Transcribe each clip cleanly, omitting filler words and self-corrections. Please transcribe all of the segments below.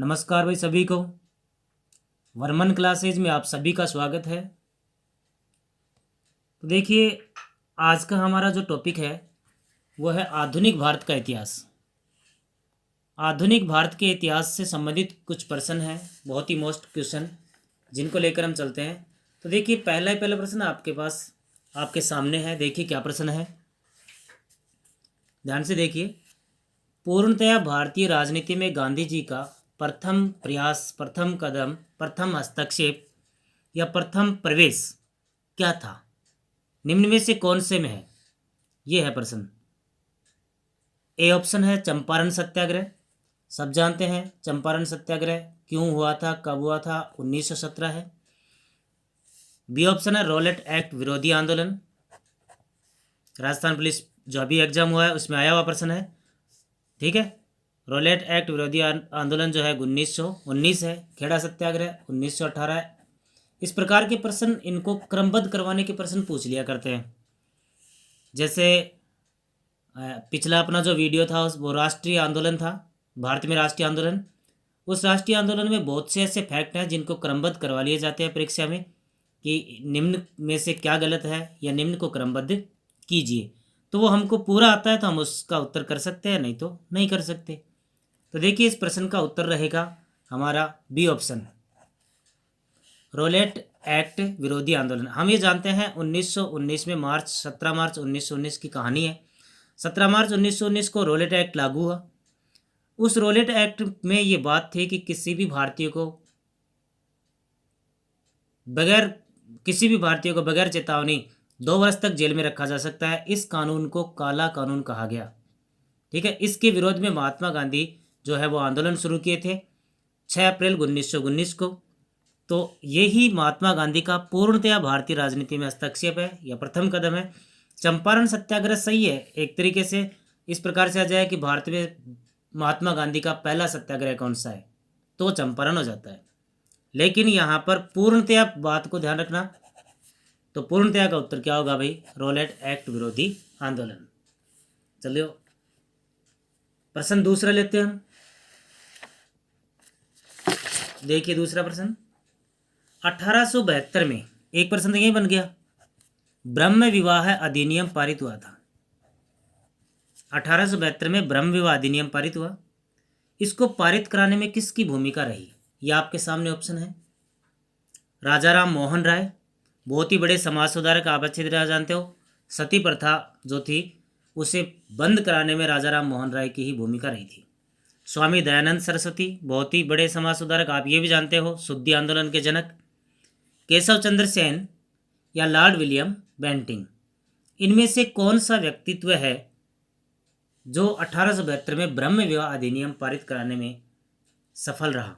नमस्कार भाई सभी को। वर्मन क्लासेज में आप सभी का स्वागत है। तो देखिए, आज का हमारा जो टॉपिक है वो है आधुनिक भारत का इतिहास। आधुनिक भारत के इतिहास से संबंधित कुछ प्रश्न हैं, बहुत ही मोस्ट क्वेश्चन, जिनको लेकर हम चलते हैं। तो देखिए, पहला प्रश्न आपके पास, आपके सामने है। देखिए क्या प्रश्न है, ध्यान से देखिए। पूर्णतया भारतीय राजनीति में गांधी जी का प्रथम प्रयास, प्रथम कदम, प्रथम हस्तक्षेप या प्रथम प्रवेश क्या था? निम्न में से कौन से में है? ये है प्रश्न। ए ऑप्शन है चंपारण सत्याग्रह। सब जानते हैं चंपारण सत्याग्रह क्यों हुआ था, कब हुआ था, 1917 है। बी ऑप्शन है रॉलेट एक्ट विरोधी आंदोलन। राजस्थान पुलिस जो अभी एग्जाम हुआ है उसमें आया हुआ प्रश्न है, ठीक है। रॉलेट एक्ट विरोधी आंदोलन जो है 1919 है। खेड़ा सत्याग्रह 1918 है। इस प्रकार के प्रश्न, इनको क्रमबद्ध करवाने के प्रश्न पूछ लिया करते हैं। जैसे पिछला अपना जो वीडियो था वो राष्ट्रीय आंदोलन था, भारत में राष्ट्रीय आंदोलन। उस राष्ट्रीय आंदोलन में बहुत से ऐसे फैक्ट हैं जिनको क्रमबद्ध करवा लिए जाते हैं परीक्षा में, कि निम्न में से क्या गलत है या निम्न को क्रमबद्ध कीजिए। तो वो हमको पूरा आता है तो हम उसका उत्तर कर सकते हैं, नहीं तो नहीं कर सकते। तो देखिए, इस प्रश्न का उत्तर रहेगा हमारा बी ऑप्शन, रोलेट एक्ट विरोधी आंदोलन। हम ये जानते हैं 1919 में 17 मार्च 1919 की कहानी है। 17 मार्च 1919 को रोलेट एक्ट लागू हुआ। उस रोलेट एक्ट में ये बात थी कि किसी भी भारतीय को बगैर चेतावनी 2 वर्ष तक जेल में रखा जा सकता है। इस कानून को काला कानून कहा गया, ठीक है। इसके विरोध में महात्मा गांधी जो है वो आंदोलन शुरू किए थे 6 अप्रैल 1919 को। तो यही महात्मा गांधी का पूर्णतया भारतीय राजनीति में हस्तक्षेप है या प्रथम कदम है। चंपारण सत्याग्रह सही है, एक तरीके से इस प्रकार से आ जाए कि भारत में महात्मा गांधी का पहला सत्याग्रह कौन सा है, तो चंपारण हो जाता है। लेकिन यहाँ पर पूर्णतया बात को ध्यान रखना, तो पूर्णतया का उत्तर क्या होगा भाई? रोलेट एक्ट विरोधी आंदोलन। चलिए प्रश्न दूसरा लेते हैं हम। देखिए दूसरा प्रश्न, 1872 में एक प्रश्न यही बन गया, ब्रह्म विवाह अधिनियम पारित हुआ था। 1872 में ब्रह्म विवाह अधिनियम पारित हुआ। इसको पारित कराने में किसकी भूमिका रही? यह आपके सामने ऑप्शन है। राजा राम मोहन राय, बहुत ही बड़े समाज सुधारक, आप अच्छी तरह जानते हो। सती प्रथा जो थी उसे बंद कराने में राजा राम मोहन राय की ही भूमिका रही थी। स्वामी दयानंद सरस्वती, बहुत ही बड़े समाज सुधारक, आप ये भी जानते हो, शुद्धि आंदोलन के जनक। केशव चंद्र सेन या लॉर्ड विलियम बेंटिंग, इनमें से कौन सा व्यक्तित्व है जो 1872 में ब्रह्म विवाह अधिनियम पारित कराने में सफल रहा?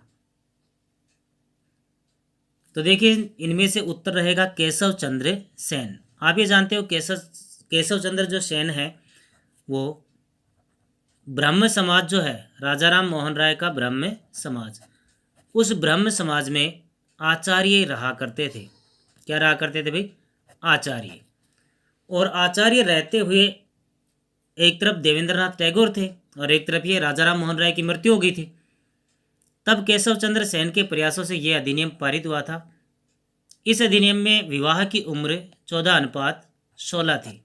तो देखिए, इनमें से उत्तर रहेगा केशव चंद्र सेन। आप ये जानते हो केशव चंद्र जो सेन है वो ब्रह्म समाज जो है, राजा राम मोहन राय का ब्रह्म समाज, उस ब्रह्म समाज में आचार्य रहा करते थे। क्या रहा करते थे भाई? आचार्य। और आचार्य रहते हुए एक तरफ देवेंद्रनाथ टैगोर थे और एक तरफ ये राजा राम मोहन राय की मृत्यु हो गई थी। तब केशव चंद्र सेन के प्रयासों से यह अधिनियम पारित हुआ था। इस अधिनियम में विवाह की उम्र 14:16 थी।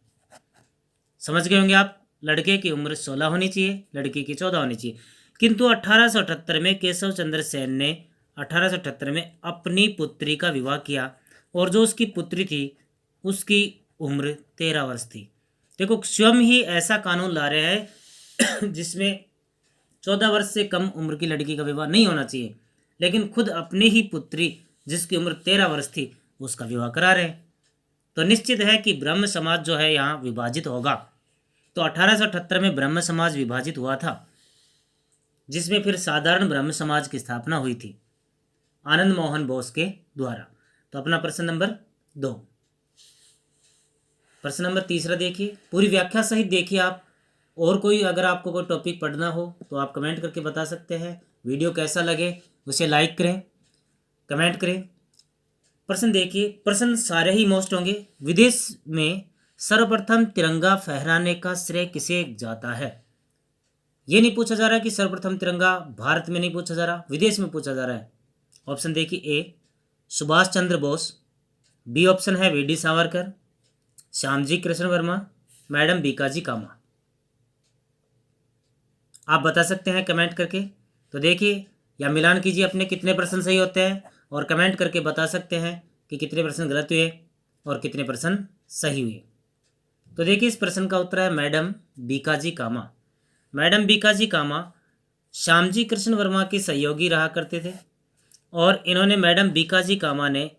समझ गए होंगे आप, लड़के की उम्र 16 होनी चाहिए, लड़की की 14 होनी चाहिए। किंतु 1878 में केशव चंद्र सेन ने 1878 में अपनी पुत्री का विवाह किया, और जो उसकी पुत्री थी उसकी उम्र 13 वर्ष थी। देखो, स्वयं ही ऐसा कानून ला रहे हैं जिसमें 14 वर्ष से कम उम्र की लड़की का विवाह नहीं होना चाहिए, लेकिन खुद अपनी ही पुत्री जिसकी उम्र 13 वर्ष थी उसका विवाह करा रहे हैं। तो निश्चित है कि ब्रह्म समाज जो है यहाँ विभाजित होगा। तो 1878 में ब्रह्म समाज विभाजित हुआ था, जिसमें फिर साधारण ब्रह्म समाज की स्थापना हुई थी आनंद मोहन बोस के द्वारा। तो अपना प्रश्न नंबर 2। प्रश्न नंबर तीसरा देखिए, पूरी व्याख्या सहित देखिए आप। और कोई अगर आपको कोई टॉपिक पढ़ना हो तो आप कमेंट करके बता सकते हैं। वीडियो कैसा लगे उसे लाइक करें, कमेंट करें। प्रश्न देखिए, प्रश्न सारे ही मोस्ट होंगे। विदेश में सर्वप्रथम तिरंगा फहराने का श्रेय किसे जाता है? ये नहीं पूछा जा रहा है कि सर्वप्रथम तिरंगा भारत में नहीं पूछा जा रहा, विदेश में पूछा जा रहा है। ऑप्शन देखिए, A Subhash Chandra Bose, B option है V D Savarkar, Shyamji Krishna Varma, madam Bhikaji Cama. आप बता सकते हैं कमेंट करके। तो देखिए, या मिलान कीजिए अपने कितने प्रश्न सही होते हैं, और कमेंट करके बता सकते हैं कि कितने प्रश्न गलत हुए और कितने प्रश्न सही हुए। तो देखिए, इस प्रश्न का उत्तर है मैडम बीकाजी कामा। मैडम बीकाजी कामा श्यामजी कृष्ण वर्मा के सहयोगी रहा करते थे, और इन्होंने मैडम बीकाजी कामा ने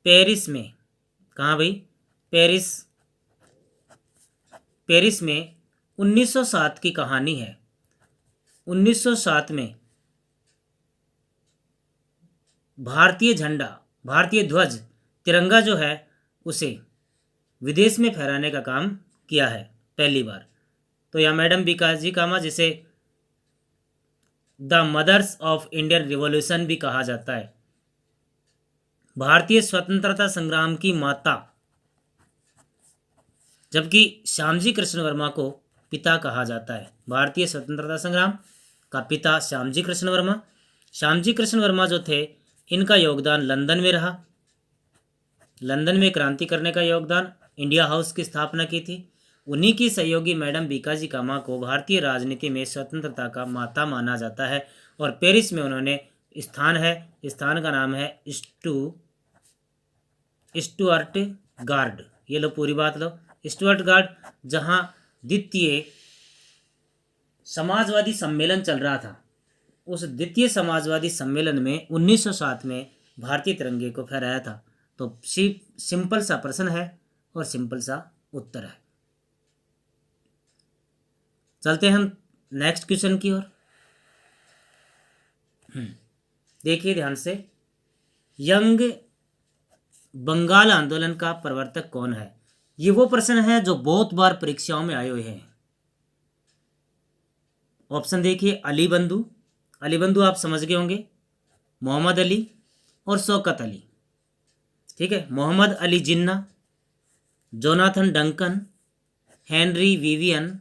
पेरिस में, कहाँ भाई, पेरिस में 1907 की कहानी है। 1907 में भारतीय झंडा, भारतीय ध्वज, तिरंगा जो है उसे विदेश में फहराने का काम किया है पहली बार। तो यह मैडम बीकाजी कामा, जिसे the mothers of Indian revolution भी कहा जाता है, भारतीय स्वतंत्रता संग्राम की माता, जबकि श्यामजी कृष्ण वर्मा को पिता कहा जाता है। भारतीय स्वतंत्रता संग्राम का पिता श्यामजी कृष्ण वर्मा। श्यामजी कृष्ण वर्मा जो थे, इनका योगदान लंदन में रहा। लंदन में क्रांति करने का योगदान, इंडिया हाउस की स्थापना की थी। उन्हीं की सहयोगी मैडम बीकाजी कामा को भारतीय राजनीति में स्वतंत्रता का माता माना जाता है, और पेरिस में उन्होंने स्थान का नाम है स्टुअर्ट गार्ड। ये लो पूरी बात लो, स्टुअर्ट गार्ड, जहां द्वितीय समाजवादी सम्मेलन चल रहा था। उस द्वितीय समाजवादी सम्मेलन में 1907 में भारतीय तिरंगे को फहराया था। तो सिंपल सा प्रश्न है और सिंपल सा उत्तर है। चलते हम नेक्स्ट क्वेश्चन की ओर। देखिए ध्यान से, यंग बंगाल आंदोलन का प्रवर्तक कौन है? ये वो प्रश्न है जो बहुत बार परीक्षाओं में आए हुए हैं। ऑप्शन देखिए, अली बंधु, अली बंधु आप समझ गए होंगे, मोहम्मद अली और शौकत अली। ठीक है, Mohammad Ali Jinnah, Jonathan Duncan, Henry Vivian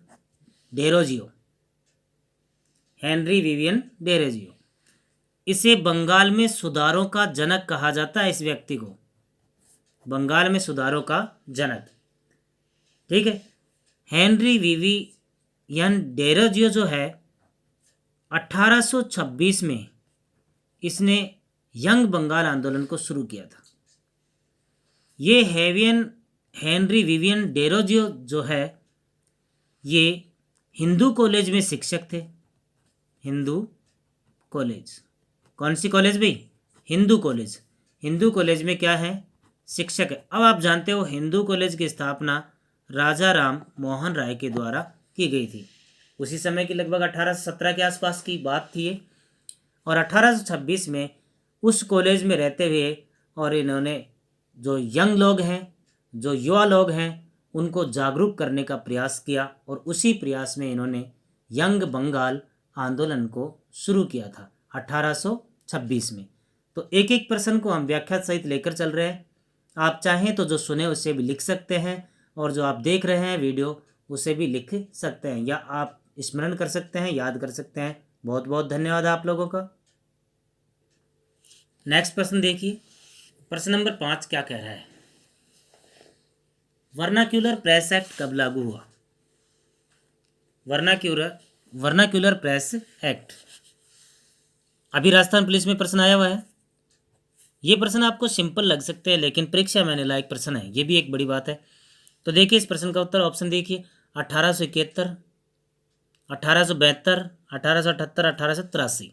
Derozio, Henry Vivian Derozio. इसे बंगाल में सुधारों का जनक कहा जाता है। इस व्यक्ति को बंगाल में सुधारों का जनक, ठीक है। हेनरी विवियन डेरोजियो जो है 1826 में इसने यंग बंगाल आंदोलन को शुरू किया था। ये हेनरी विवियन डेरोजियो जो है, ये हिंदू कॉलेज में शिक्षक थे। हिंदू कॉलेज, कौन सी कॉलेज भाई? हिंदू कॉलेज। हिंदू कॉलेज में क्या है? शिक्षक है। अब आप जानते हो हिंदू कॉलेज की स्थापना राजा राम मोहन राय के द्वारा की गई थी। उसी समय की लगभग 1817 के आसपास की बात थी ये। और 1826 में उस कॉलेज में रहते हुए और इन्होंने जो यंग लोग हैं, जो युवा लोग हैं, उनको जागरूक करने का प्रयास किया, और उसी प्रयास में इन्होंने यंग बंगाल आंदोलन को शुरू किया था 1826 में। तो एक एक प्रश्न को हम व्याख्या सहित लेकर चल रहे हैं। आप चाहें तो जो सुने उसे भी लिख सकते हैं, और जो आप देख रहे हैं वीडियो उसे भी लिख सकते हैं, या आप स्मरण कर सकते हैं, याद कर सकते हैं। बहुत बहुत धन्यवाद आप लोगों का। नेक्स्ट प्रश्न देखिए, प्रश्न नंबर 5 क्या कह रहा है? वर्नाक्यूलर प्रेस एक्ट कब लागू हुआ? वर्नाक्यूलर प्रेस एक्ट अभी राजस्थान पुलिस में प्रश्न आया हुआ है। ये प्रश्न आपको सिंपल लग सकते हैं, लेकिन परीक्षा में आने लायक प्रश्न है, ये भी एक बड़ी बात है। तो देखिए इस प्रश्न का उत्तर, ऑप्शन देखिए, 1871, 1872, 1878, 1883।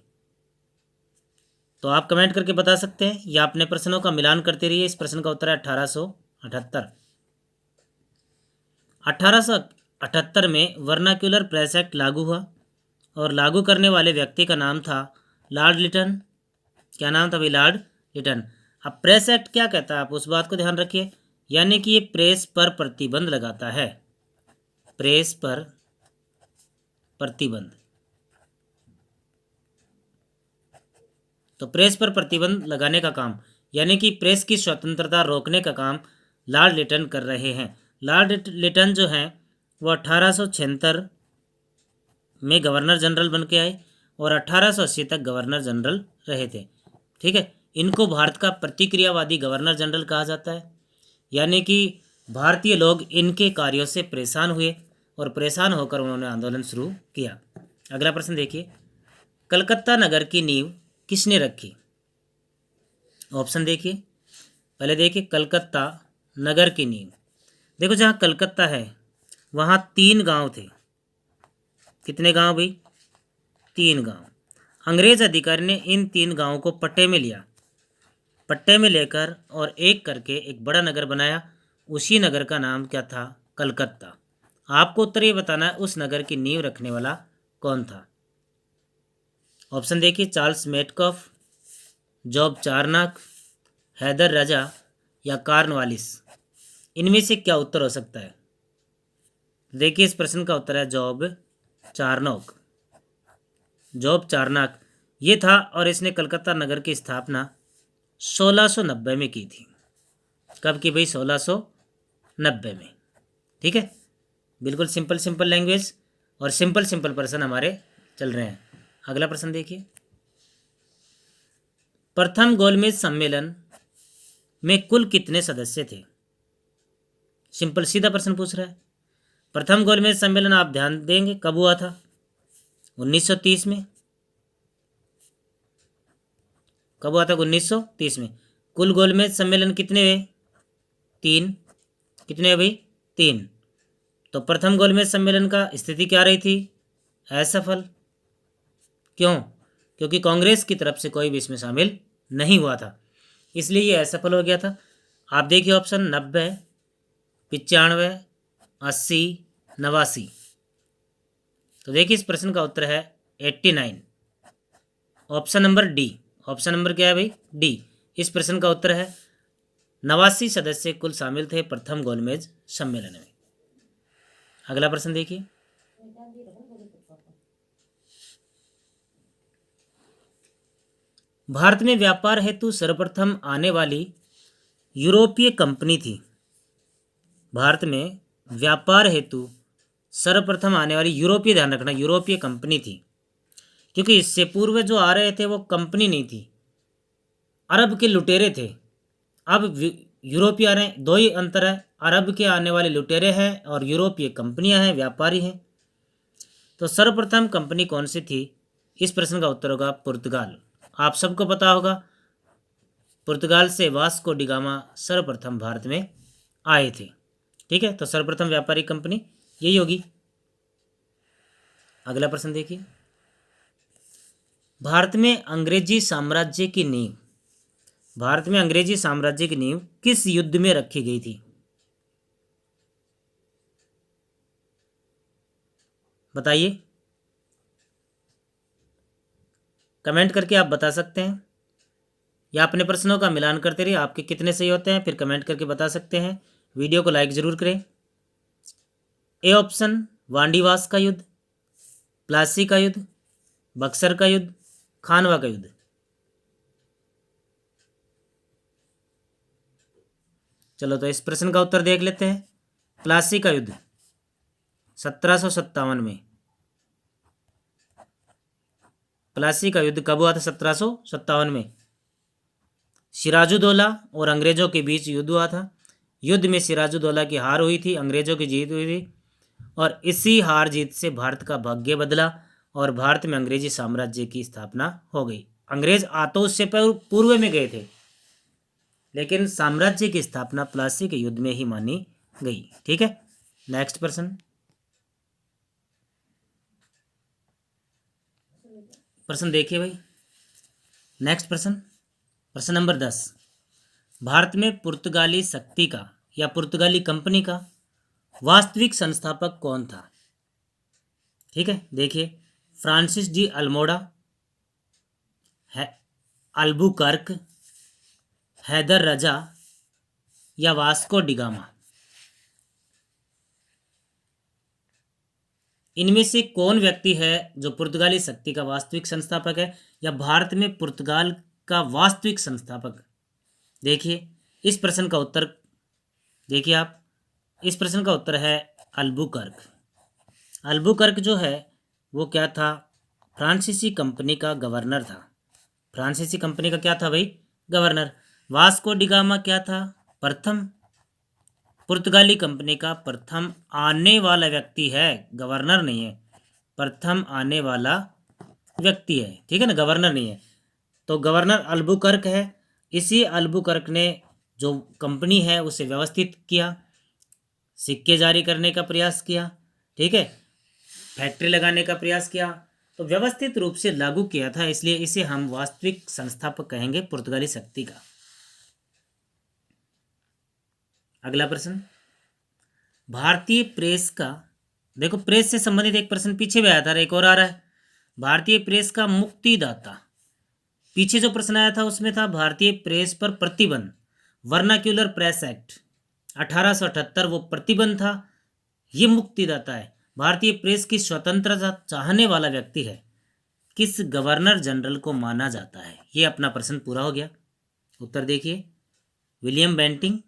तो आप कमेंट करके बता सकते हैं, या अपने प्रश्नों का मिलान करते रहिए। इस प्रश्न का उत्तर है 1878। 1878 में वर्नाक्यूलर प्रेस एक्ट लागू हुआ, और लागू करने वाले व्यक्ति का नाम था लॉर्ड लिटन। क्या नाम था भाई? लॉर्ड लिटन। अब प्रेस एक्ट क्या कहता है, आप उस बात को ध्यान रखिए, यानी कि ये प्रेस पर प्रतिबंध लगाता है। प्रेस पर प्रतिबंध, तो प्रेस पर प्रतिबंध लगाने का काम, यानी कि प्रेस की स्वतंत्रता रोकने का काम लॉर्ड लिटन कर रहे हैं। लॉर्ड लिटन जो हैं वो 1876 में गवर्नर जनरल बन के आए और 1880 तक गवर्नर जनरल रहे थे। ठीक है, इनको भारत का प्रतिक्रियावादी गवर्नर जनरल कहा जाता है, यानी कि भारतीय लोग इनके कार्यों से परेशान हुए और परेशान होकर उन्होंने आंदोलन शुरू किया। अगला प्रश्न देखिए, कलकत्ता नगर की नींव किसने रखी? ऑप्शन देखिए, पहले देखिए कलकत्ता नगर की नींव। देखो जहाँ कलकत्ता है वहाँ 3 गांव थे। कितने गांव भाई? 3 गांव। अंग्रेज अधिकारी ने इन 3 गांवों को पट्टे में लिया, पट्टे में लेकर और एक करके एक बड़ा नगर बनाया। उसी नगर का नाम क्या था? कलकत्ता। आपको उत्तर ये बताना है उस नगर की नींव रखने वाला कौन था। ऑप्शन देखिए, चार्ल्स मेटकॉफ, जॉब चार्नक, हैदर राजा या कार्नवालिस। इनमें से क्या उत्तर हो सकता है? देखिए इस प्रश्न का उत्तर है जॉब चार्नोक। जॉब चार्नक ये था और इसने कलकत्ता नगर की स्थापना 1690 में की थी। कब की भाई? 1690 में। ठीक है, बिल्कुल सिंपल सिंपल लैंग्वेज और सिंपल सिंपल प्रश्न हमारे चल रहे हैं। अगला प्रश्न देखिए, प्रथम गोलमेज सम्मेलन में कुल कितने सदस्य थे? सिंपल सीधा प्रश्न पूछ रहा है। प्रथम गोलमेज सम्मेलन आप ध्यान देंगे कब हुआ था? 1930 में। कब हुआ था? 1930 में। कुल गोलमेज सम्मेलन कितने हुए? 3। कितने हुए भाई? 3। तो प्रथम गोलमेज सम्मेलन का स्थिति क्या रही थी? असफल। क्यों? क्योंकि कांग्रेस की तरफ से कोई भी इसमें शामिल नहीं हुआ था, इसलिए ये असफल हो गया था। आप देखिए ऑप्शन 90, 95, 80, 89। तो देखिए इस प्रश्न का उत्तर है 89। Option number D. Option number क्या है भाई? डी। इस प्रश्न का उत्तर है 89 सदस्य कुल शामिल थे प्रथम गोलमेज सम्मेलन में। अगला प्रश्न देखिए, भारत में व्यापार हेतु सर्वप्रथम आने वाली यूरोपीय कंपनी थी। भारत में व्यापार हेतु सर्वप्रथम आने वाली यूरोपीय, ध्यान रखना, यूरोपीय कंपनी थी, क्योंकि इससे पूर्व जो आ रहे थे वो कंपनी नहीं थी, अरब के लुटेरे थे। अब यूरोपीय आ रहे हैं, 2 ही अंतर है, अरब के आने वाले लुटेरे हैं और यूरोपीय कंपनियां हैं, व्यापारी हैं। तो सर्वप्रथम कंपनी कौन सी थी? इस प्रश्न का उत्तर होगा पुर्तगाल। आप सबको पता होगा पुर्तगाल से वास्को डी गामा सर्वप्रथम भारत में आए थे। ठीक है, तो सर्वप्रथम व्यापारी कंपनी यही होगी। अगला प्रश्न देखिए, भारत में अंग्रेजी साम्राज्य की नींव, भारत में अंग्रेजी साम्राज्य की नींव किस युद्ध में रखी गई थी? बताइए, कमेंट करके आप बता सकते हैं या अपने प्रश्नों का मिलान करते रहिए। आपके कितने सही होते हैं फिर कमेंट करके बता सकते हैं। वीडियो को लाइक जरूर करें। ए ऑप्शन वांडीवास का युद्ध, प्लासी का युद्ध, बक्सर का युद्ध, खानवा का युद्ध। चलो तो इस प्रश्न का उत्तर देख लेते हैं। प्लासी का युद्ध 1757 में। प्लासी का युद्ध कब हुआ था? 1757 में। सिराजुद्दौला और अंग्रेजों के बीच युद्ध हुआ था। युद्ध में सिराजुद्दौला की हार हुई थी, अंग्रेजों की जीत हुई थी, और इसी हार जीत से भारत का भाग्य बदला और भारत में अंग्रेजी साम्राज्य की स्थापना हो गई। अंग्रेज आ तो उससे पूर्व में गए थे, लेकिन साम्राज्य की स्थापना प्लासी के युद्ध में ही मानी गई। ठीक है, नेक्स्ट प्रश्न। प्रश्न देखिए भाई, नेक्स्ट प्रश्न, प्रश्न नंबर 10। भारत में पुर्तगाली शक्ति का या पुर्तगाली कंपनी का वास्तविक संस्थापक कौन था? ठीक है, देखिए, फ्रांसिस डी अल्मोड़ा, है अल्बुकर्क, हैदर राजा या वास्को डी गामा। इनमें से कौन व्यक्ति है जो पुर्तगाली शक्ति का वास्तविक संस्थापक है या भारत में पुर्तगाल का वास्तविक संस्थापक? देखिए इस प्रश्न का उत्तर, देखिए आप, इस प्रश्न का उत्तर है अल्बुकर्क। अल्बुकर्क जो है वो क्या था, फ्रांसीसी कंपनी का गवर्नर था। फ्रांसीसी कंपनी का क्या था भाई, गवर्नर। वास्को डिगामा क्या था, प्रथम पुर्तगाली कंपनी का प्रथम आने वाला व्यक्ति है, गवर्नर नहीं है, प्रथम आने वाला व्यक्ति है, ठीक है ना, गवर्नर नहीं है। तो गवर्नर अल्बुकर्क है। इसी अल्बुकर्क ने जो कंपनी है उसे व्यवस्थित किया, सिक्के जारी करने का प्रयास किया, ठीक है, फैक्ट्री लगाने का प्रयास किया, तो व्यवस्थित रूप से लागू किया था, इसलिए इसे हम वास्तविक संस्थापक कहेंगे पुर्तगाली शक्ति का। अगला प्रश्न, भारतीय प्रेस का, देखो प्रेस से संबंधित एक प्रश्न पीछे भी आया था, एक और आ रहा है, भारतीय प्रेस का मुक्तिदाता। पीछे जो प्रश्न आया था उसमें था भारतीय प्रेस पर प्रतिबंध, वर्नाक्यूलर प्रेस एक्ट 1878, वो प्रतिबंध था, ये मुक्तिदाता है। भारतीय प्रेस की स्वतंत्रता चाहने वाला व्यक्ति है, किस गवर्नर जनरल को माना जाता है। ये अपना प्रश्न पूरा हो गया। उत्तर देखिए, William Bentinck,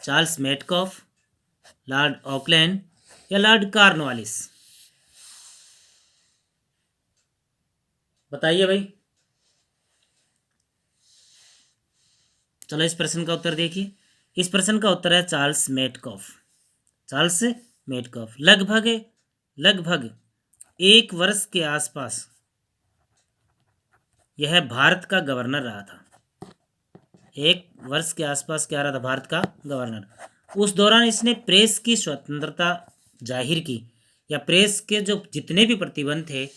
Charles Metcalfe, Lord Auckland या लॉर्ड कॉर्नवालिस, बताइए भाई। चलो इस प्रश्न का उत्तर देखिए, इस प्रश्न का उत्तर है चार्ल्स मेटकॉफ। चार्ल्स मेटकॉफ लगभग लगभग 1 वर्ष के आसपास यह भारत का गवर्नर रहा था। 1 वर्ष के आसपास क्या रहा था, भारत का गवर्नर। उस दौरान इसने प्रेस की स्वतंत्रता जाहिर की, या प्रेस के जो जितने भी प्रतिबंध थे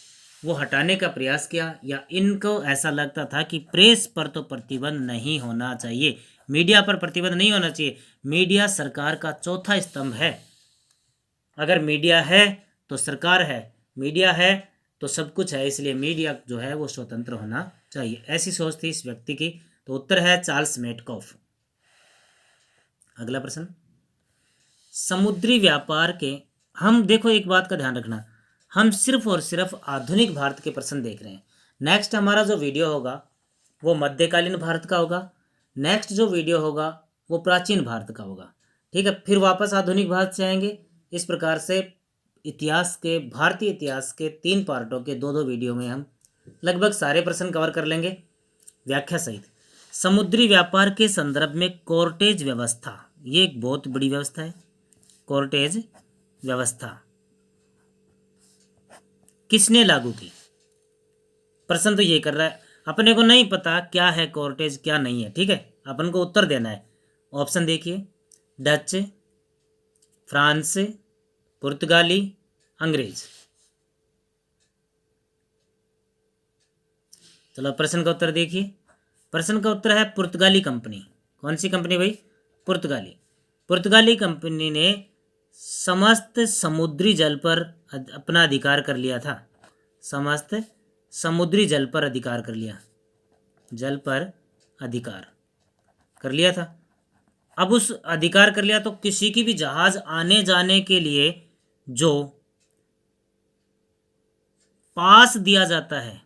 वो हटाने का प्रयास किया, या इनको ऐसा लगता था कि प्रेस पर तो प्रतिबंध नहीं होना चाहिए, मीडिया पर प्रतिबंध नहीं होना चाहिए, मीडिया सरकार का चौथा स्तंभ है। अगर मीडिया है तो सरकार है, मीडिया है तो सब कुछ है, इसलिए मीडिया जो है वो स्वतंत्र होना चाहिए, ऐसी सोच थी इस व्यक्ति की। तो उत्तर है चार्ल्स मेटकॉफ। अगला प्रश्न, समुद्री व्यापार के, हम देखो एक बात का ध्यान रखना, हम सिर्फ और सिर्फ आधुनिक भारत के प्रश्न देख रहे हैं। नेक्स्ट हमारा जो वीडियो होगा वो मध्यकालीन भारत का होगा, नेक्स्ट जो वीडियो होगा वो प्राचीन भारत का होगा, ठीक है, फिर वापस आधुनिक भारत से आएंगे। इस प्रकार से इतिहास के, भारतीय इतिहास के 3 पार्टों के 2-2 वीडियो में हम लगभग सारे प्रश्न कवर कर लेंगे व्याख्या सहित। समुद्री व्यापार के संदर्भ में कॉर्टेज व्यवस्था, ये एक बहुत बड़ी व्यवस्था है। कॉर्टेज व्यवस्था किसने लागू की, प्रश्न तो ये कर रहा है, अपने को नहीं पता क्या है कॉर्टेज क्या नहीं है, ठीक है, अपन को उत्तर देना है। ऑप्शन देखिए, डच, फ्रांस, पुर्तगाली, अंग्रेज। चलो प्रश्न का उत्तर देखिए, प्रश्न का उत्तर है पुर्तगाली कंपनी। कौन सी कंपनी भाई, पुर्तगाली। पुर्तगाली कंपनी ने समस्त समुद्री जल पर अपना अधिकार कर लिया था, समस्त समुद्री जल पर अधिकार कर लिया, जल पर अधिकार कर लिया था। अब उस अधिकार कर लिया तो किसी की भी जहाज आने जाने के लिए जो पास दिया जाता है,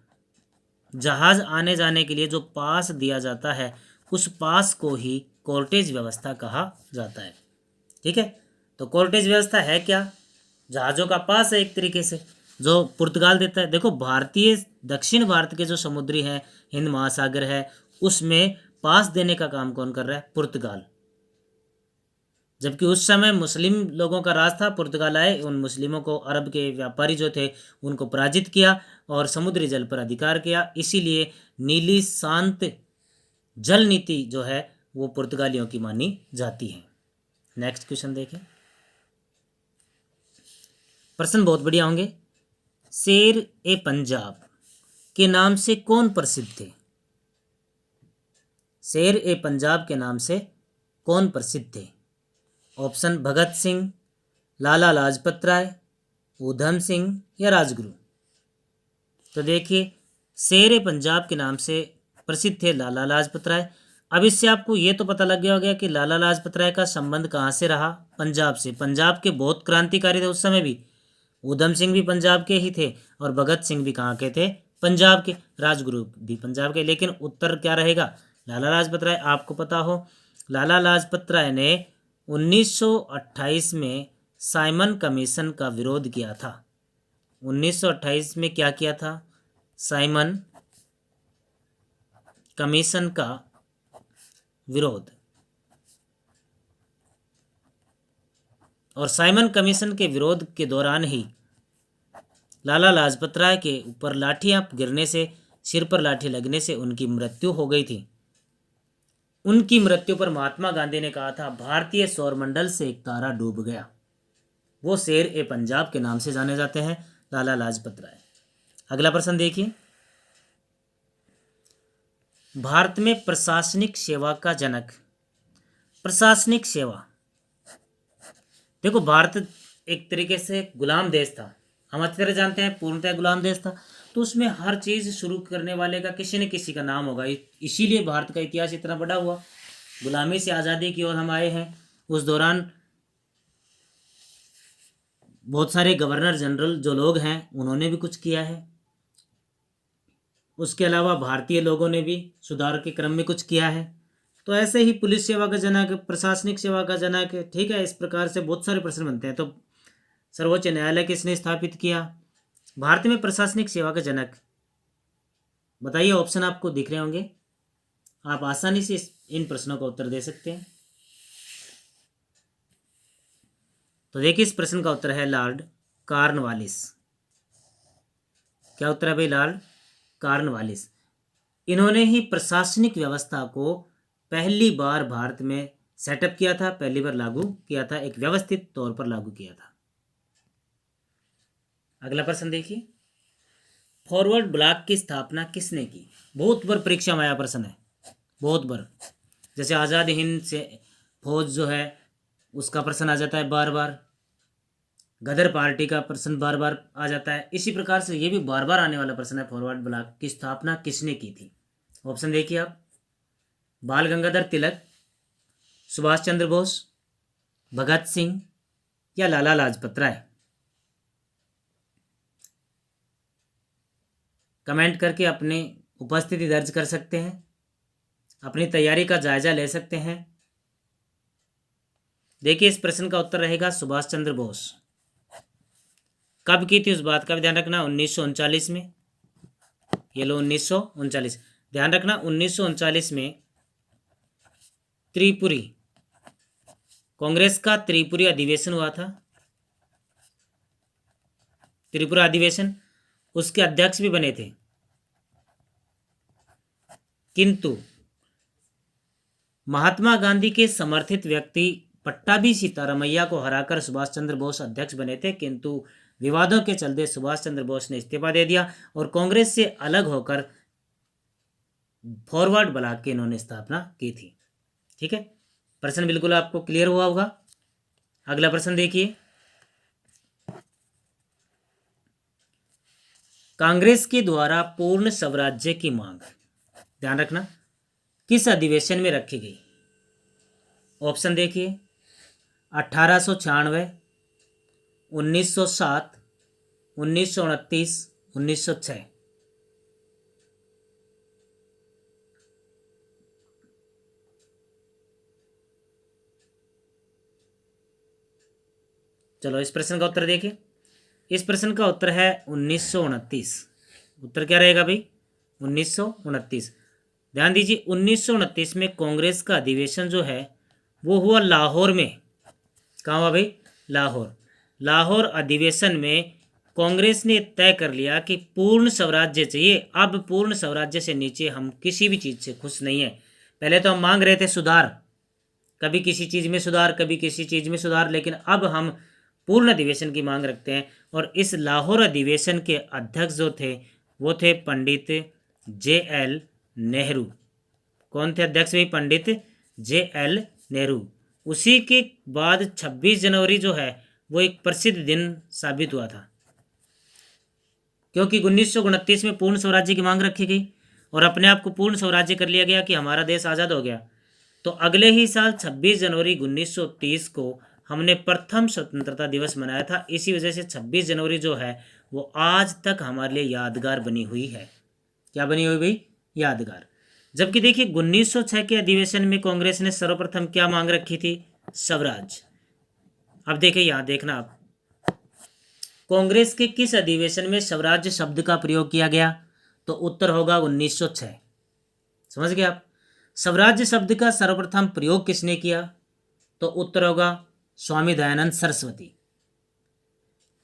जहाज आने जाने के लिए जो पास दिया जाता है, उस पास को ही कॉर्टेज व्यवस्था कहा जाता है, ठीक है। तो कॉर्टेज व्यवस्था है क्या, जहाज़ों का पास है एक तरीके से, जो पुर्तगाल देता है। देखो भारतीय, दक्षिण भारत के जो समुद्री हैं, हिंद महासागर है, उसमें पास देने का काम कौन कर रहा है, पुर्तगाल। जबकि उस समय मुस्लिम लोगों का राज था, पुर्तगाल आए, उन मुस्लिमों को, अरब के व्यापारी जो थे उनको पराजित किया और समुद्री जल पर अधिकार किया। इसीलिए नीली शांत जल नीति जो है वो पुर्तगालियों की मानी जाती है। नेक्स्ट क्वेश्चन देखें, प्रश्न बहुत बढ़िया होंगे। शेर ए पंजाब के नाम से कौन प्रसिद्ध थे, शेर ए पंजाब के नाम से कौन प्रसिद्ध थे। ऑप्शन, भगत सिंह, लाला लाजपत राय, ऊधम सिंह या राजगुरु। तो देखिए, शेर ए पंजाब के नाम से प्रसिद्ध थे लाला लाजपत राय। अब इससे आपको ये तो पता लग गया होगा कि लाला लाजपत राय का संबंध कहाँ से रहा, पंजाब से। पंजाब के बहुत क्रांतिकारी थे उस समय भी, ऊधम सिंह भी पंजाब के ही थे और भगत सिंह भी कहाँ के थे, पंजाब के, राजगुरु भी पंजाब के। लेकिन उत्तर क्या रहेगा, लाला लाजपत राय। आपको पता हो, लाला लाजपत राय ने 1928 में साइमन कमीशन का विरोध किया था। 1928 में क्या किया था? साइमन कमीशन का विरोध। और साइमन कमीशन के विरोध के दौरान ही लाला लाजपत राय के ऊपर लाठियां गिरने से, सिर पर लाठी लगने से उनकी मृत्यु हो गई थी। उनकी मृत्यु पर महात्मा गांधी ने कहा था, भारतीय सौरमंडल से एक तारा डूब गया। वो शेर ए पंजाब के नाम से जाने जाते हैं, लाला लाजपत राय। अगला प्रश्न देखिए, भारत में प्रशासनिक सेवा का जनक। प्रशासनिक सेवा, देखो भारत एक तरीके से गुलाम देश था, हम अच्छी तरह जानते हैं, पूर्णतः गुलाम देश था। तो उसमें हर चीज़ शुरू करने वाले का किसी न किसी का नाम होगा, इसीलिए भारत का इतिहास इतना बड़ा हुआ। गुलामी से आज़ादी की ओर हम आए हैं। उस दौरान बहुत सारे गवर्नर जनरल जो लोग हैं उन्होंने भी कुछ किया है। उसके अलावा भारतीय लोगों ने भी सुधार के क्रम में कुछ किया है। तो ऐसे ही पुलिस सेवा का जनक, प्रशासनिक सेवा का जनक, ठीक है, इस प्रकार से बहुत सारे प्रश्न बनते हैं। तो सर्वोच्च न्यायालय किसने स्थापित किया? भारत में प्रशासनिक सेवा का जनक, बताइए। ऑप्शन आपको दिख रहे होंगे, आप आसानी से इन प्रश्नों का उत्तर दे सकते हैं। तो देखिए, इस प्रश्न का उत्तर है लॉर्ड कॉर्नवालिस। क्या उत्तर है भाई? Lord Cornwallis. इन्होंने ही प्रशासनिक व्यवस्था को पहली बार भारत में सेटअप किया था, पहली बार लागू किया था, एक व्यवस्थित तौर पर लागू किया था। अगला प्रश्न देखिए, फॉरवर्ड ब्लॉक की स्थापना किसने की? बहुत बार परीक्षा में आया प्रश्न है, बहुत बार। जैसे आज़ाद हिंद से फौज जो है उसका प्रश्न आ जाता है बार बार, गदर पार्टी का प्रश्न बार बार आ जाता है। इसी प्रकार से ये भी बार बार आने वाला प्रश्न है, फॉरवर्ड ब्लॉक की स्थापना किसने की थी? ऑप्शन देखिए आप, बाल गंगाधर तिलक, सुभाष चंद्र बोस, भगत सिंह या लाला लाजपत राय। कमेंट करके अपनी उपस्थिति दर्ज कर सकते हैं, अपनी तैयारी का जायजा ले सकते हैं। देखिए, इस प्रश्न का उत्तर रहेगा सुभाष चंद्र बोस। कब की थी उस बात का भी ध्यान रखना, 1939 में। ये लो 1939, ध्यान रखना 1939 में त्रिपुरी कांग्रेस का त्रिपुरी अधिवेशन हुआ था। त्रिपुरा अधिवेशन, उसके अध्यक्ष भी बने थे, किंतु महात्मा गांधी के समर्थित व्यक्ति पट्टाभी सीतारामैया को हराकर सुभाष चंद्र बोस अध्यक्ष बने थे, किंतु विवादों के चलते सुभाष चंद्र बोस ने इस्तीफा दे दिया और कांग्रेस से अलग होकर फॉरवर्ड ब्लॉक की इन्होंने स्थापना की थी। ठीक है, प्रश्न बिल्कुल आपको क्लियर हुआ होगा। अगला प्रश्न देखिए, कांग्रेस के द्वारा पूर्ण स्वराज्य की मांग, ध्यान रखना, किस अधिवेशन में रखी गई? ऑप्शन देखिए, 1896, 1907, 1929, 1906। चलो इस प्रश्न का उत्तर देखिए, इस प्रश्न का उत्तर है 1929। उत्तर क्या रहेगा भाई? 1929। ध्यान दीजिए, 1929 में कांग्रेस का अधिवेशन जो है वो हुआ लाहौर में। कहाँ हुआ भाई? लाहौर। लाहौर अधिवेशन में कांग्रेस ने तय कर लिया कि पूर्ण स्वराज्य चाहिए। अब पूर्ण स्वराज्य से नीचे हम किसी भी चीज़ से खुश नहीं है। पहले तो हम मांग रहे थे सुधार, कभी किसी चीज़ में सुधार, कभी किसी चीज़ में सुधार, लेकिन अब हम पूर्ण अधिवेशन की मांग रखते हैं। और इस लाहौर अधिवेशन के अध्यक्ष जो थे वो थे पंडित JL नेहरू। कौन थे अध्यक्ष भाई? पंडित JL नेहरू। उसी के बाद 26 जनवरी जो है वो एक प्रसिद्ध दिन साबित हुआ था, क्योंकि 1929 में पूर्ण स्वराज्य की मांग रखी गई और अपने आप को पूर्ण स्वराज्य कर लिया गया कि हमारा देश आज़ाद हो गया। तो अगले ही साल 26 जनवरी 1930 को हमने प्रथम स्वतंत्रता दिवस मनाया था। इसी वजह से 26 जनवरी जो है वो आज तक हमारे लिए यादगार बनी हुई है। क्या बनी हुई भाई? यादगार। जबकि देखिए 1906 के अधिवेशन में कांग्रेस ने सर्वप्रथम क्या मांग रखी थी? स्वराज। अब देखिए यहाँ देखना आप, कांग्रेस के किस अधिवेशन में स्वराज्य शब्द का प्रयोग किया गया? तो उत्तर होगा 1906। समझ गए आप? स्वराज्य शब्द का सर्वप्रथम प्रयोग किसने किया? तो उत्तर होगा स्वामी दयानंद सरस्वती।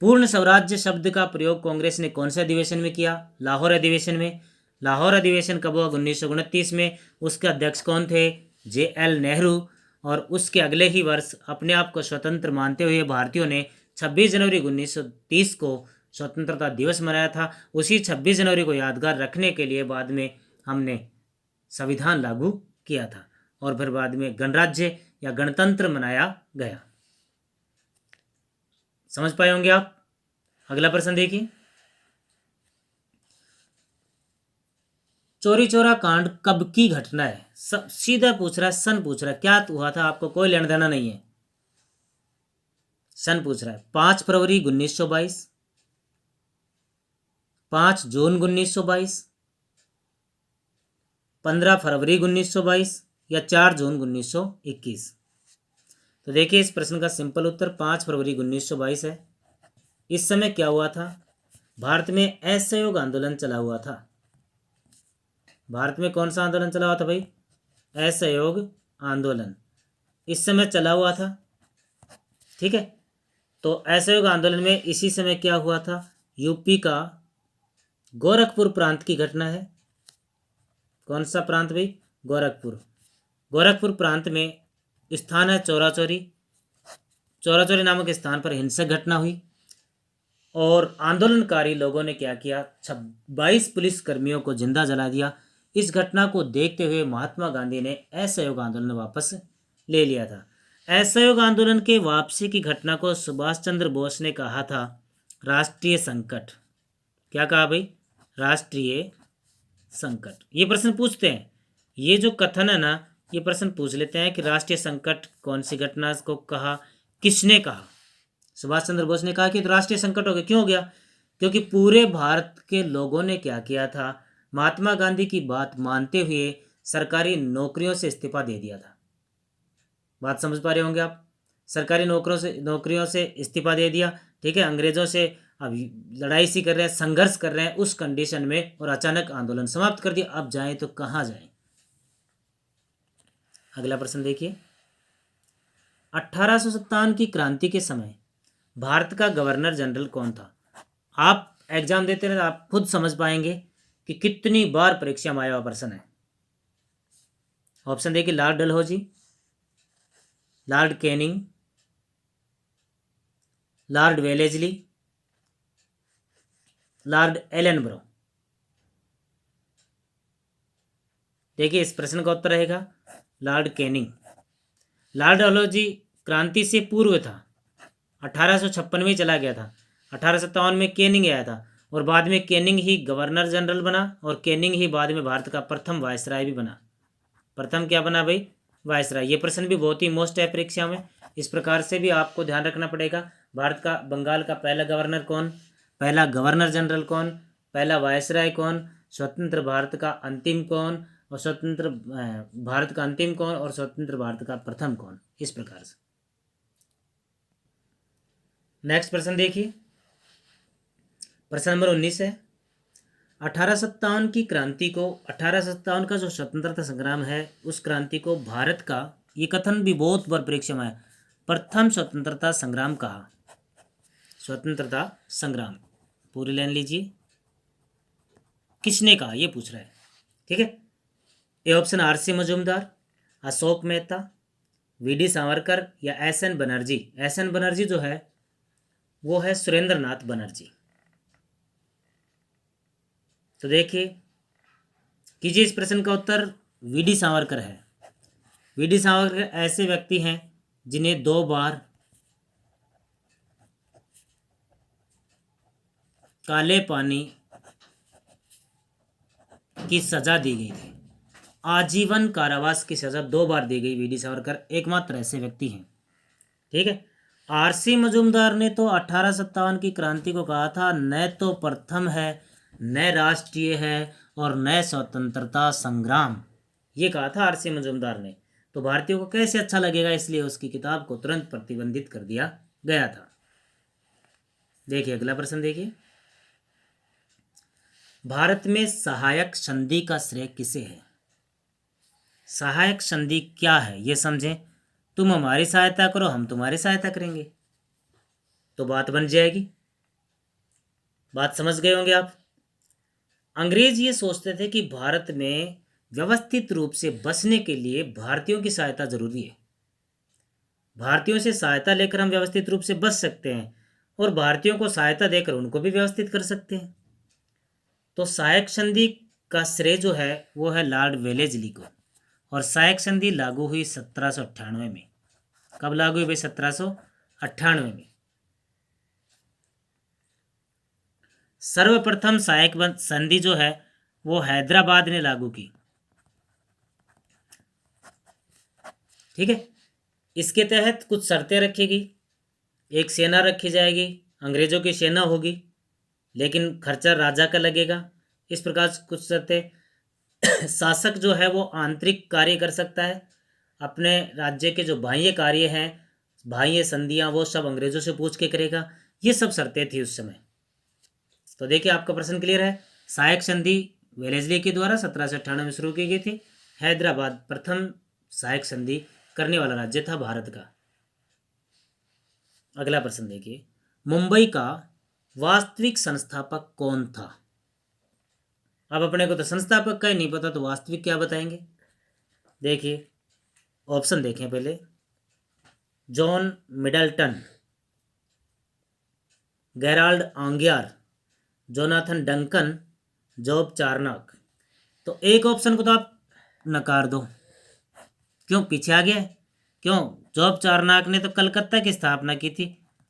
पूर्ण स्वराज्य शब्द का प्रयोग कांग्रेस ने कौन से अधिवेशन में किया? लाहौर अधिवेशन में। लाहौर अधिवेशन कब हुआ? 1929 में। उसके अध्यक्ष कौन थे? JL नेहरू। और उसके अगले ही वर्ष अपने आप को स्वतंत्र मानते हुए भारतीयों ने 26 जनवरी 1930 को स्वतंत्रता दिवस मनाया था। उसी 26 जनवरी को यादगार रखने के लिए बाद में हमने संविधान लागू किया था और फिर बाद में गणराज्य या गणतंत्र मनाया गया। समझ पाए होंगे आप? अगला प्रश्न देखिए। चोरी चोरा कांड कब की घटना है? सीधा पूछ रहा है, सन पूछ रहा है, क्या हुआ था, आपको कोई लेना देना नहीं है। सन पूछ रहा है। 5 फरवरी 1922, 5 जून 1922, 15 फरवरी 1922 या 4 जून 1921। तो देखिए इस प्रश्न का सिंपल उत्तर 5 फरवरी 1922 है। इस समय क्या हुआ था? भारत में असहयोग आंदोलन चला हुआ था। भारत में कौन सा आंदोलन चला हुआ था भाई? असहयोग आंदोलन इस समय चला हुआ था। ठीक है, तो असहयोग आंदोलन में इसी समय क्या हुआ था? यूपी का गोरखपुर प्रांत की घटना है। कौन सा प्रांत भाई? गोरखपुर। गोरखपुर प्रांत में स्थान है चौरा चौरी। चौरा चौरी नामक स्थान पर हिंसक घटना हुई और आंदोलनकारी लोगों ने क्या किया? 22 पुलिस कर्मियों को जिंदा जला दिया। इस घटना को देखते हुए महात्मा गांधी ने असहयोग आंदोलन वापस ले लिया था। असहयोग आंदोलन के वापसी की घटना को सुभाष चंद्र बोस ने कहा था राष्ट्रीय संकट। क्या कहा भाई? राष्ट्रीय संकट। ये प्रश्न पूछते हैं, ये जो कथन है ना, ये प्रश्न पूछ लेते हैं कि राष्ट्रीय संकट कौन सी घटना को कहा, किसने कहा? सुभाष चंद्र बोस ने कहा कि राष्ट्रीय संकट हो गया। क्यों हो गया? क्योंकि पूरे भारत के लोगों ने क्या किया था? महात्मा गांधी की बात मानते हुए सरकारी नौकरियों से इस्तीफा दे दिया था। बात समझ पा रहे होंगे आप? सरकारी नौकरियों से इस्तीफा दे दिया। ठीक है, अंग्रेजों से अब लड़ाई सी कर रहे हैं, संघर्ष कर रहे हैं उस कंडीशन में, और अचानक आंदोलन समाप्त कर दिया। अब जाएं तो कहाँ जाएं? अगला प्रश्न देखिए। 1857 की क्रांति के समय भारत का गवर्नर जनरल कौन था? आप एग्जाम देते रहे, आप खुद समझ पाएंगे कि कितनी बार परीक्षा में आया हुआ प्रश्न है। ऑप्शन देखिए। Lord Dalhousie, Lord Canning, Lord Wellesley, Lord Ellenborough. देखिए इस प्रश्न का उत्तर रहेगा लॉर्ड कैनिंग। लॉर्ड डलहौजी क्रांति से पूर्व था, 1856 में चला गया था। 1857 में कैनिंग आया था और बाद में कैनिंग ही गवर्नर जनरल बना और कैनिंग ही बाद में भारत का प्रथम वायसराय भी बना। प्रथम क्या बना भाई? वायसराय। ये प्रश्न भी बहुत ही मोस्ट है परीक्षा में। इस प्रकार से भी आपको ध्यान रखना पड़ेगा। भारत का, बंगाल का पहला गवर्नर कौन, पहला गवर्नर जनरल कौन, पहला वायसराय कौन, स्वतंत्र भारत का अंतिम कौन, और स्वतंत्र भारत का अंतिम कौन, और स्वतंत्र भारत का प्रथम कौन, इस प्रकार से। नेक्स्ट प्रश्न देखिए। प्रश्न नंबर 19 है। 1857 की क्रांति को, 1857 का जो स्वतंत्रता संग्राम है, उस क्रांति को भारत का, ये कथन भी बहुत बार परीक्षा में है, प्रथम स्वतंत्रता संग्राम कहा। स्वतंत्रता संग्राम पूरी लाइन लीजिए, किसने कहा ये पूछ रहा है। ठीक है, A option RC Majumdar, Ashok Mehta, VD Savarkar या SN बनर्जी। SN बनर्जी जो है वो है सुरेंद्र नाथ बनर्जी। तो देखिए कीजिए इस प्रश्न का उत्तर। VD सावरकर है। VD सावरकर ऐसे व्यक्ति हैं जिन्हें 2 बार काले पानी की सजा दी गई थी। आजीवन कारावास की सजा 2 बार दी गई। VD सावरकर एकमात्र ऐसे व्यक्ति हैं। ठीक है, RC मजूमदार ने तो 1857 की क्रांति को कहा था न तो प्रथम है, न राष्ट्रीय है, और न स्वतंत्रता संग्राम, ये कहा था RC मजूमदार ने। तो भारतीयों को कैसे अच्छा लगेगा, इसलिए उसकी किताब को तुरंत प्रतिबंधित कर दिया गया था। देखिए अगला प्रश्न देखिए, भारत में सहायक संधि का श्रेय किसे है? सहायक संधि क्या है ये समझें। तुम हमारी सहायता करो, हम तुम्हारी सहायता करेंगे, तो बात बन जाएगी। बात समझ गए होंगे आप। अंग्रेज ये सोचते थे कि भारत में व्यवस्थित रूप से बसने के लिए भारतीयों की सहायता जरूरी है। भारतीयों से सहायता लेकर हम व्यवस्थित रूप से बस सकते हैं और भारतीयों को सहायता देकर उनको भी व्यवस्थित कर सकते हैं। तो सहायक संधि का श्रेय जो है वो है लॉर्ड वेलेस्ली को। और सहायक संधि लागू हुई 1798 में। कब लागू हुई भाई? 1798 में। सर्वप्रथम सहायक संधि जो है वो हैदराबाद ने लागू की। ठीक है। इसके तहत कुछ शर्तें रखेगी। एक सेना रखी जाएगी, अंग्रेजों की सेना होगी, लेकिन खर्चा राजा का लगेगा। इस प्रकार से कुछ शर्तें। शासक जो है वो आंतरिक कार्य कर सकता है, अपने राज्य के जो बाह्य कार्य हैं, बाह्य संधियां, वो सब अंग्रेजों से पूछ के करेगा। ये सब शर्तें थी उस समय। तो देखिए आपका प्रश्न क्लियर है। सहायक संधि वेलेस्ली के द्वारा 1798 में शुरू की गई थी। हैदराबाद प्रथम सहायक संधि करने वाला राज्य था भारत का। अगला प्रश्न देखिए, मुंबई का वास्तविक संस्थापक कौन था? अब अपने को तो संस्थापक का ही नहीं पता, तो वास्तविक क्या बताएंगे? देखिए ऑप्शन देखें पहले। John Middleton, Gerald Aungier, Jonathan Duncan, Job Charnock. तो एक ऑप्शन को तो आप नकार दो। क्यों? पीछे आ गया है। क्यों? जॉब चार्नक ने तो कलकत्ता की स्थापना की थी।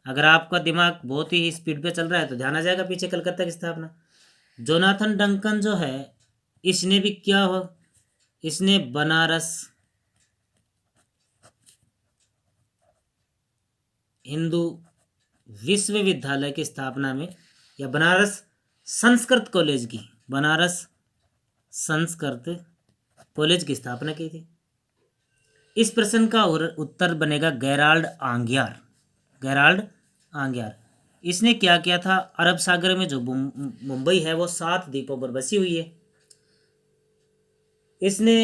अगर आपका दिमाग बहुत ही स्पीड पे चल रहा है तो ध्यान आ जाएगा पीछे, कलकत्ता की स्थापना। जोनाथन डंकन जो है, इसने भी क्या हो, इसने बनारस हिंदू विश्वविद्यालय की स्थापना में, या बनारस संस्कृत कॉलेज की, बनारस संस्कृत कॉलेज की स्थापना की थी। इस प्रश्न का उत्तर बनेगा गेराल्ड आंगियार। गेराल्ड आंगियार। इसने क्या किया था? अरब सागर में जो मुंबई है वो 7 द्वीपों पर बसी हुई है। इसने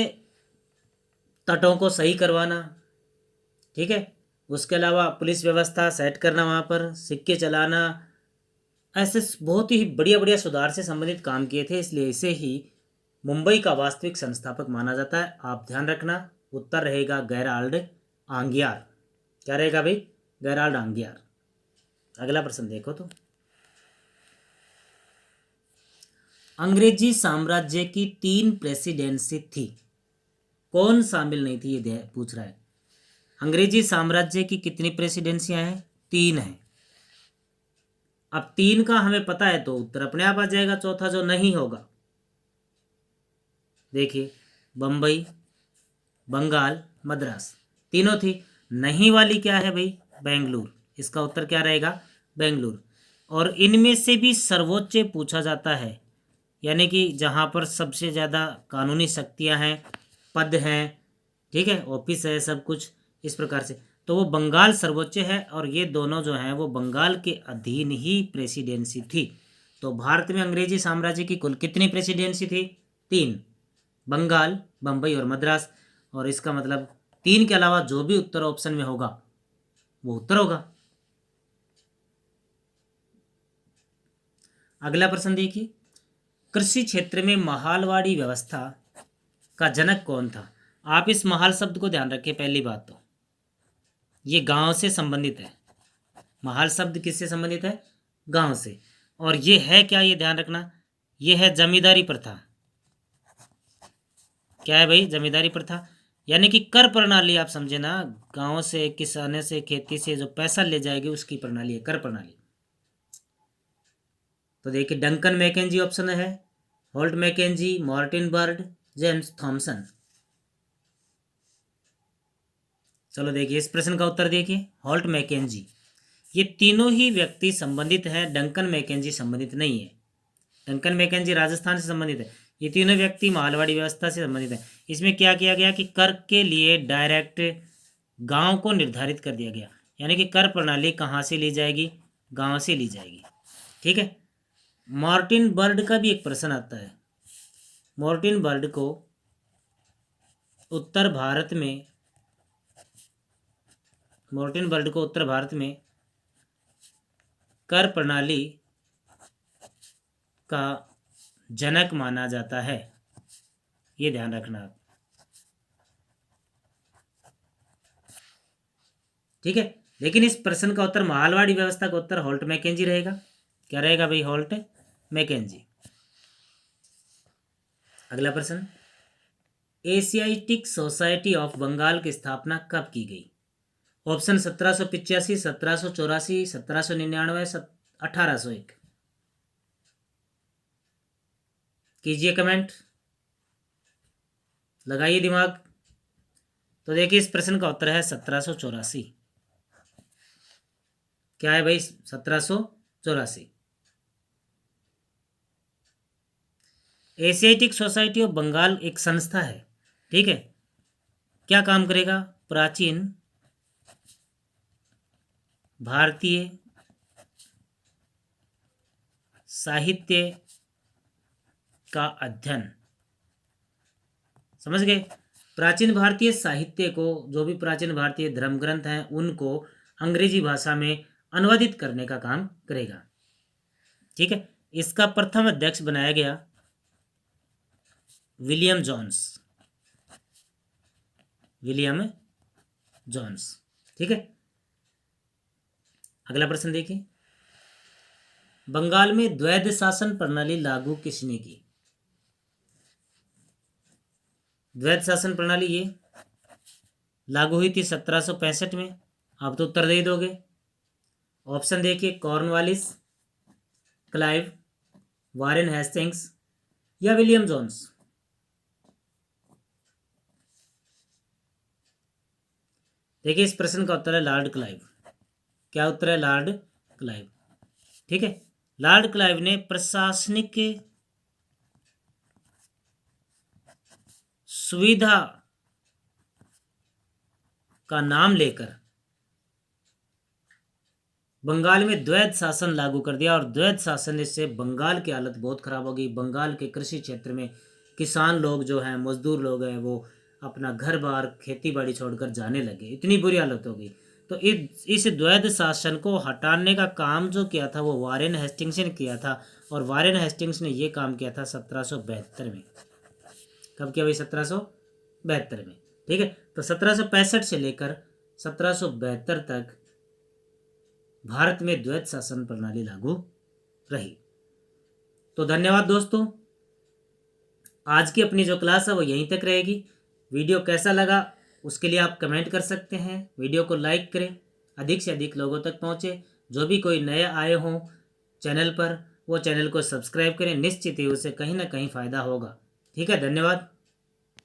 तटों को सही करवाना, ठीक है, उसके अलावा पुलिस व्यवस्था सेट करना, वहाँ पर सिक्के चलाना, ऐसे बहुत ही बढ़िया बढ़िया सुधार से संबंधित काम किए थे। इसलिए इसे ही मुंबई का वास्तविक संस्थापक माना जाता है। आप ध्यान रखना, उत्तर रहेगा गेराल्ड आंगियार। क्या रहेगा भाई? गेराल्ड आंगियार। अगला प्रश्न देखो तो, अंग्रेजी साम्राज्य की 3 प्रेसिडेंसी थी, कौन शामिल नहीं थी? ये पूछ रहा है। अंग्रेजी साम्राज्य की कितनी प्रेसिडेंसियां हैं? 3 हैं। अब 3 का हमें पता है तो उत्तर अपने आप आ जाएगा। चौथा जो नहीं होगा, देखिए, बंबई, बंगाल, मद्रास, तीनों थी। नहीं वाली क्या है भाई? बेंगलुरु। इसका उत्तर क्या रहेगा? बेंगलुरु। और इनमें से भी सर्वोच्च पूछा जाता है, यानी कि जहाँ पर सबसे ज़्यादा कानूनी शक्तियाँ हैं, पद हैं, ठीक है, ऑफिस है, सब कुछ इस प्रकार से, तो वो बंगाल सर्वोच्च है। और ये दोनों जो हैं वो बंगाल के अधीन ही प्रेसिडेंसी थी। तो भारत में अंग्रेजी साम्राज्य की कुल कितनी प्रेसिडेंसी थी? 3। बंगाल, बंबई और मद्रास। और इसका मतलब 3 के अलावा जो भी उत्तर ऑप्शन में होगा वो उत्तर होगा। अगला प्रश्न देखिए, कृषि क्षेत्र में महालवाड़ी व्यवस्था का जनक कौन था? आप इस महाल शब्द को ध्यान रखें। पहली बात तो ये गांव से संबंधित है। महाल शब्द किससे संबंधित है? गांव से। और ये है क्या, ये ध्यान रखना, ये है जमींदारी प्रथा। क्या है भाई? जमींदारी प्रथा। यानी कि कर प्रणाली, आप समझे ना, गांव से, किसानों से, खेती से जो पैसा ले जाएगी उसकी प्रणाली है कर प्रणाली। तो देखिए, डंकन मैकेंजी ऑप्शन है, Holt Mackenzie, Martin Bird, James Thomason. चलो देखिए इस प्रश्न का उत्तर देखिए, होल्ट मैकेंजी। ये तीनों ही व्यक्ति संबंधित हैं, डंकन मैकेंजी संबंधित नहीं है। डंकन मैकेंजी राजस्थान से संबंधित है, ये तीनों व्यक्ति मालवाड़ी व्यवस्था से संबंधित है। इसमें क्या किया गया कि कर के लिए डायरेक्ट गांव को निर्धारित कर दिया गया, यानी कि कर प्रणाली कहाँ से ली जाएगी? गांव से ली जाएगी। ठीक है। मार्टिन बर्ड का भी एक प्रश्न आता है। मार्टिन बर्ड को उत्तर भारत में कर प्रणाली का जनक माना जाता है। ये ध्यान रखना आप। ठीक है। लेकिन इस प्रश्न का उत्तर मालवाड़ी व्यवस्था का उत्तर होल्ट मैकेंजी रहेगा। क्या रहेगा भाई? Holt Mackenzie. अगला प्रश्न, एशियाटिक सोसाइटी ऑफ बंगाल की स्थापना कब की गई? ऑप्शन 1785, 1784, 1799, 1801। कीजिए कमेंट, लगाइए दिमाग। तो देखिए इस प्रश्न का उत्तर है 1784। क्या है भाई? 1784। एशियाटिक सोसाइटी ऑफ बंगाल एक संस्था है। ठीक है। क्या काम करेगा? प्राचीन भारतीय साहित्य का अध्ययन। समझ गए? प्राचीन भारतीय साहित्य को, जो भी प्राचीन भारतीय धर्म ग्रंथ हैं उनको अंग्रेजी भाषा में अनुवादित करने का काम करेगा। ठीक है। इसका प्रथम अध्यक्ष बनाया गया विलियम जोन्स। ठीक है। अगला प्रश्न देखिए, बंगाल में द्वैध शासन प्रणाली लागू किसने की? द्वैध शासन प्रणाली ये लागू हुई थी 1765 में। आप तो उत्तर दे ही दोगे। ऑप्शन देखिए, कॉर्नवालिस, क्लाइव, वारेन हेस्टिंग्स या विलियम जोन्स। देखिए इस प्रश्न का उत्तर है लॉर्ड क्लाइव। क्या उत्तर है? Lord Clive. ठीक है। लॉर्ड क्लाइव ने प्रशासनिक सुविधा का नाम लेकर बंगाल में द्वैध शासन लागू कर दिया, और द्वैध शासन से बंगाल की हालत बहुत खराब हो गई। बंगाल के कृषि क्षेत्र में किसान लोग जो हैं, मजदूर लोग हैं, वो अपना घर बार खेती बाड़ी छोड़कर जाने लगे। इतनी बुरी हालत हो गई। तो इस द्वैध शासन को हटाने का काम जो किया था वो वारेन हेस्टिंग्स ने किया था, और वारेन हेस्टिंग्स ने ये काम किया था 1772 में। कब किया भाई? 1772 में। ठीक है। तो 1765 से लेकर 1772 तक भारत में द्वैध शासन प्रणाली लागू रही। तो धन्यवाद दोस्तों। आज की अपनी जो क्लास है वो यहीं तक रहेगी। वीडियो कैसा लगा उसके लिए आप कमेंट कर सकते हैं। वीडियो को लाइक करें, अधिक से अधिक लोगों तक पहुंचे। जो भी कोई नए आए हों चैनल पर, वो चैनल को सब्सक्राइब करें। निश्चित ही उसे कहीं ना कहीं फ़ायदा होगा। ठीक है। धन्यवाद।